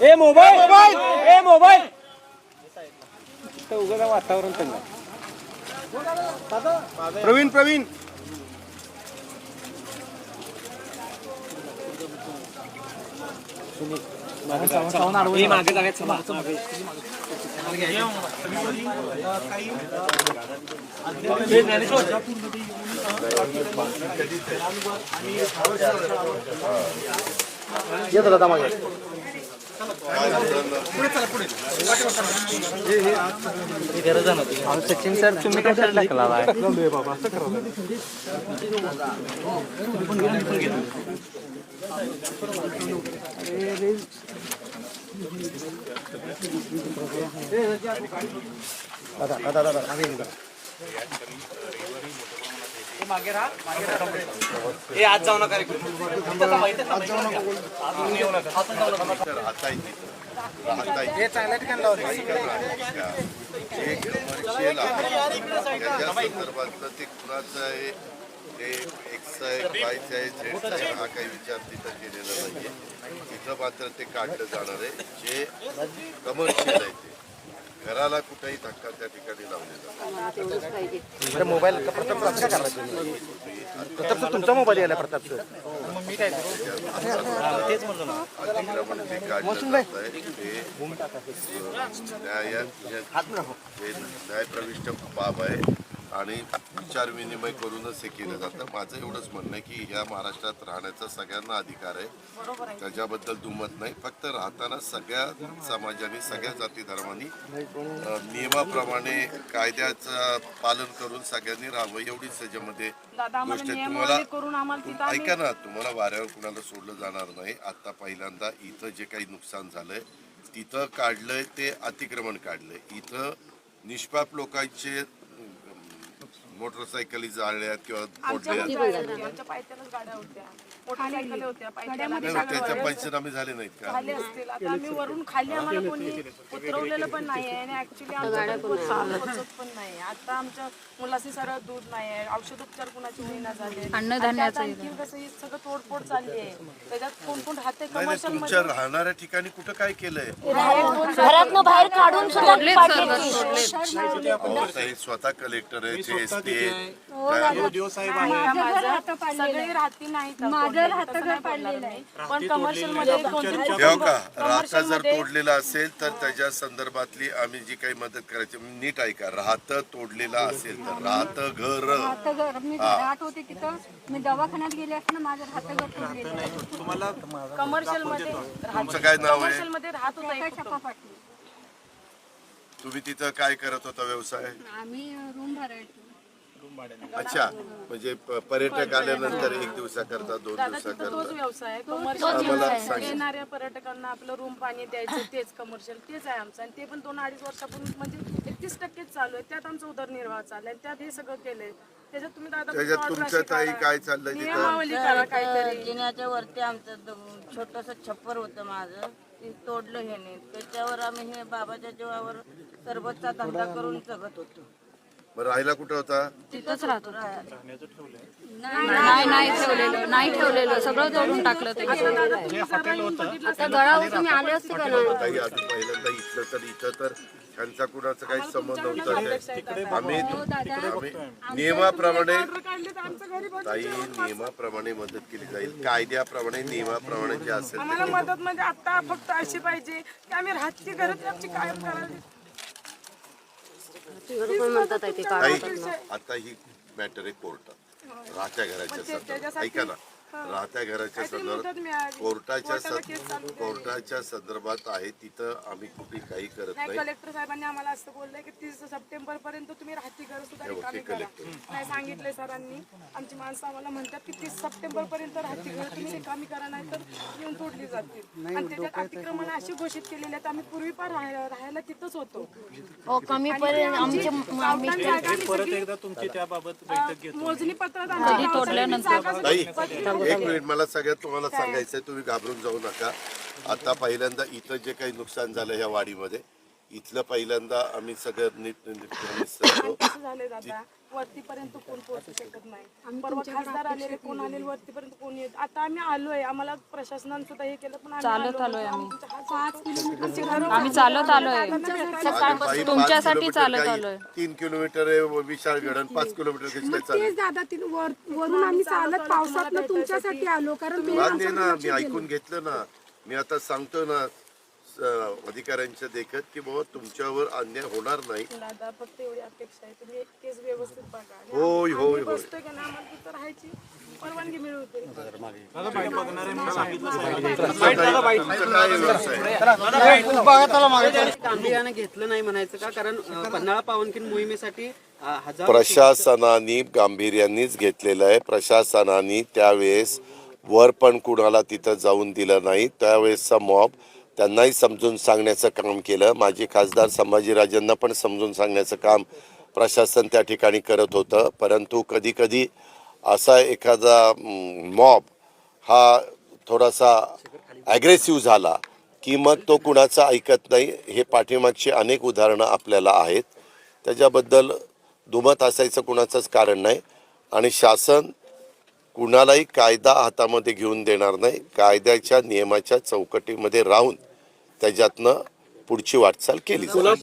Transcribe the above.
ए mobile ए mobile उगाच वातावरण चांगलं. प्रवीण मागे जागायचं सचिन सर तुम्ही कशाला टाकला आज जाऊ नका हे चांगल्या ठिकाणी लावले संदर्भातलं ते कुणाचं आहे ते एक्स आहे वायचं आहे झेडचं आहे हा काही विचार तिथं केलेला नाहीये. तिथं मात्र ते काढलं जाणार आहे जे कमर्शियल आहे ते घराला कुठेही धक्का त्या ठिकाणी लावलेला. मोबाईल प्रताप तुमचा मोबाईल यायला प्रताप सर अतिक्रमण जे काढलं जात आहे ते न्यायप्रविष्ट बाब आहे आणि विचार विनिमय करूनच हे केलं जातं. माझं एवढंच म्हणणं आहे की ह्या महाराष्ट्रात राहण्याचा सगळ्यांना अधिकार आहे, त्याच्याबद्दल दुमत नाही. फक्त राहताना सगळ्या समाजाने सगळ्या जाती धर्मांनी नियमाप्रमाणे कायद्याचं पालन करून सगळ्यांनी राहावं एवढीच त्याच्यामध्ये गोष्ट आहे. तुम्हाला ऐका ना, तुम्हाला वाऱ्यावर कुणाला सोडलं जाणार नाही. आता पहिल्यांदा इथं जे काही नुकसान झालंय तिथं काढलंय ते अतिक्रमण काढलंय. इथं निष्पाप लोकांचे मोटरसायकली जाळल्यात किंवा त्याच्या पंचनामे झाले नाहीत का? आम्ही वरून खाली आम्हाला कोणी उतरवलेलं पण नाही आणि ऍक्च्युली पण नाही. आता आमच्या मुलाशी सरळ दूध नाही आहे, औषधोपचार कुणाची होईना झाले, आणखी कसं ही सगळं तोडफोड चालली आहे. त्याच्यात कोण कोण राहते कमर्शियल तुमच्या राहणाऱ्या ठिकाणी कुठं काय केलंय? घरातनं बाहेर काढून हे स्वतः कलेक्टर आहे, एसपी सगळे राहती नाही. पण कमर्शियल मध्ये का राहता जर तोडलेला असेल तर त्याच्या संदर्भातली आम्ही जी काही मदत करायची नीट ऐका. राहतं तोडलेला असेल तर राहतं घर मी राहत होते तिथं, मी दवाखान्यात गेले असताना माझं राहतं घर तोडलेलं. कमर्शियल मध्ये तुमचं काय नाव आहे? मध्ये राहत होता. तुम्ही तिथं काय करत होता व्यवसाय? आम्ही रूम भरायचो. अच्छा, म्हणजे पर्यटक आल्यानंतर एक दिवसाकरता 2 दिवसाकरता तोच व्यवसाय कमर्शियल. येणाऱ्या पर्यटकांना आपलं रूम पाणी द्यायचं तेच कमर्शियल, तेच आहे आमचं. आणि ते पण 2-2.5 वर्षापूर्वी म्हणजे 31% चालू आहे. त्यात आमचा उदरनिर्वाह चाललाय, त्यात हे सगळं केलंय. त्याच्यात तुम्ही त्याच्यात तुमचं ताई काय चाललंय तिथं? काहीतरी जिन्याच्या वरती आमचं छोटस छप्पर होतं माझं, ते तोडलं ह्याने. त्याच्यावर आम्ही हे बाबाच्या जीवावर सरबतचा धंदा करून जगत होतो. राहायला कुठं होता? तिथंच राहतो. नाही ठेवलेलं सगळं तोडून टाकलं. ते आता गळावर तुम्ही आले असते का ना? पहिल्यांदा इथलं तर इथं तर त्यांचा कुणाचा काही संबंध होता. आम्ही नियमाप्रमाणे ताई नियमाप्रमाणे मदत केली जाईल, कायद्याप्रमाणे नियमाप्रमाणे जे असेल आम्हाला मदत म्हणजे आता फक्त अशी पाहिजे की आम्ही राहती घरात आमची कायम करायला. आता ही मॅटर आहे कोर्टात, राहत्या घराच्या संदर्भात. ऐका ना, राहत्या घराच्या संदर्भात कोर्टाच्या संदर्भात आहे तिथं आम्ही कुठे काही करत नाही. कलेक्टर साहेबांनी आम्हाला असं बोललंय की 30 सप्टेंबर पर्यंत तुम्ही राहती घर सुद्धा रिकामी करा. नाही सांगितलंय सरांनी. आमची माणसं आम्हाला म्हणतात की 30 सप्टेंबर पर्यंत राहती घर तुम्ही रिकामी करा, नाही तर येऊन तोडली जातील. आणि त्याच्यात अतिक्रमण अशी घोषित केलेली आहेत. आम्ही पूर्वी पण राहायला तिथंच होतो. हो, कमी मोजणी पत्रात एक मिनिट, मला सगळ्यात तुम्हाला सांगायचंय, तुम्ही घाबरून जाऊ नका. आता पहिल्यांदा इथं जे काही नुकसान झालं ह्या वाडीमध्ये इथलं पहिल्यांदा आम्ही सगळं नीट कसं झालंय दादा वरतीपर्यंत कोण पोहोचू शकत नाही. परवा खासदार आलेले कोण आलेले वरतीपर्यंत कोण येत. आता आम्ही आलोय आम्हाला प्रशासनाने सुद्धा हे केलं पण चालत आलोय आम्ही. 5 किलोमीटरची घरं आम्ही चालत आलोय तुमच्यासाठी चालत आलोय. 3 किलोमीटर आहे विशाळगड आणि 5 किलोमीटर कशी काय चालू तेच दादा वरून आम्ही चालत पावसात तुमच्यासाठी आलो कारण तुम्ही मान्य आहे ना, मी ऐकून घेतलं ना. मी आता सांगतो ना अधिकाऱ्यांच्या देखत की बाबा तुमच्यावर अन्याय होणार नाही. दादा फक्त एवढी अपेक्षा आहे तुम्ही केस व्यवस्थित बघा. होय होय होय बसतोय का ना आम्हाला तिथं राहायची परवानगी मिळवते. तुमचं काय व्यवसाय? गांभीर्याने घेतलं नाही म्हणायचं का कारण पन्हाळा पावनखिंड मोहिमेसाठी प्रशासनाने गांभीर्यानेच घेतलेलं आहे. प्रशासनाने त्यावेळेस वर पण कुणाला तिथं जाऊन दिलं नाही. त्यावेळेसचा मॉब त्यांनाही समजून सांगण्याचं काम केलं. माजी खासदार संभाजीराजांना पण समजून सांगण्याचं काम प्रशासन त्या ठिकाणी करत होतं. परंतु कधी कधी असा एखादा मॉब हा थोडासा ॲग्रेसिव्ह झाला की मग तो कुणाचं ऐकत नाही. हे पाठीमागची अनेक उदाहरणं आपल्याला आहेत. त्याच्याबद्दल दुमत असायचं कुणाचंच कारण नाही. आणि शासन कुणालाही कायदा हातामध्ये घेऊन देणार नाही. कायद्याच्या नियमाच्या चौकटीमध्ये राहून त्याच्यातनं पुढची वाटचाल केली जाईल.